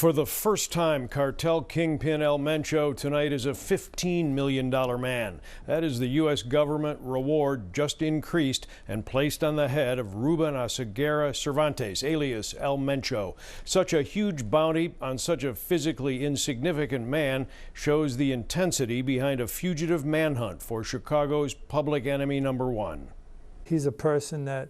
For the first time, cartel kingpin El Mencho tonight is a $15 million man. That is the U.S. government reward just increased and placed on the head of Ruben Oseguera Cervantes, alias El Mencho. Such a huge bounty on such a physically insignificant man shows the intensity behind a fugitive manhunt for Chicago's public enemy number one. He's a person that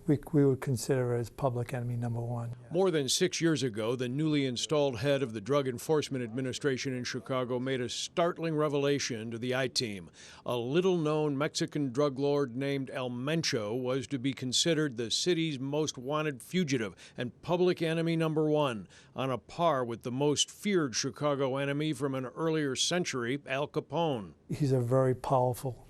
we would consider as public enemy number one. More than 6 years ago, the newly installed head of the Drug Enforcement Administration in Chicago made a startling revelation to the I-Team. A little-known Mexican drug lord named El Mencho was to be considered the city's most wanted fugitive and public enemy number one, on a par with the most feared Chicago enemy from an earlier century, Al Capone. He's a very powerful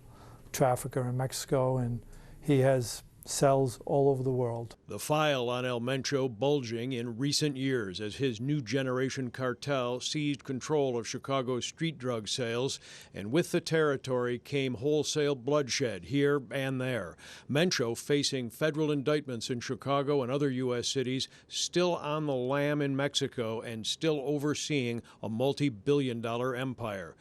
trafficker in Mexico, and he has cells all over the world. The file on El Mencho bulging in recent years as his New Generation cartel seized control of Chicago's street drug sales, and with the territory came wholesale bloodshed here and there. Mencho facing federal indictments in Chicago and other U.S. cities, still on the lam in Mexico, and still overseeing a multi-billion-dollar empire.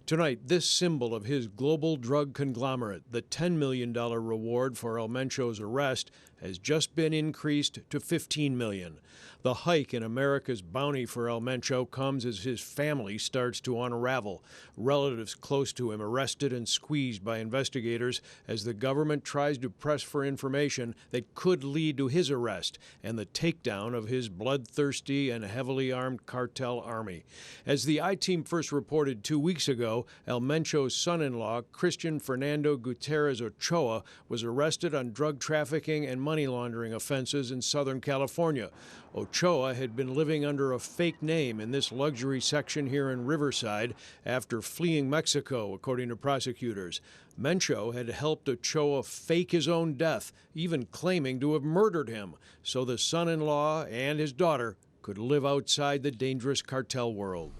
Tonight, this symbol of his global drug conglomerate, the $10 million reward for El Mencho's arrest, has just been increased to $15 million. The hike in America's bounty for El Mencho comes as his family starts to unravel. Relatives close to him arrested and squeezed by investigators as the government tries to press for information that could lead to his arrest and the takedown of his bloodthirsty and heavily armed cartel army. As the I-Team first reported 2 weeks ago, El Mencho's son-in-law, Christian Fernando Gutierrez-Ochoa, was arrested on drug trafficking and money laundering offenses in Southern California. Ochoa had been living under a fake name in this luxury section here in Riverside after fleeing Mexico, according to prosecutors. Mencho had helped Ochoa fake his own death, even claiming to have murdered him, so the son-in-law and his daughter could live outside the dangerous cartel world.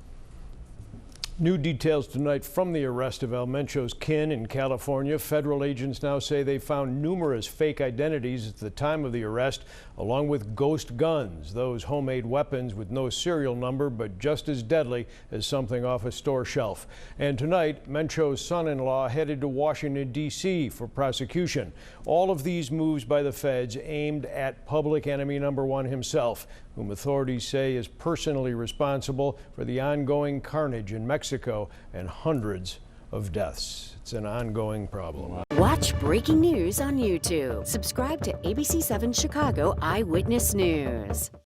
New details tonight from the arrest of El Mencho's kin in California. Federal agents now say they found numerous fake identities at the time of the arrest, along with ghost guns, those homemade weapons with no serial number but just as deadly as something off a store shelf. And tonight, Mencho's son-in-law headed to Washington, D.C. for prosecution. All of these moves by the feds aimed at public enemy number one himself, whom authorities say is personally responsible for the ongoing carnage in Mexico and hundreds of deaths. It's an ongoing problem. Watch breaking news on YouTube. Subscribe to ABC7 Chicago Eyewitness News.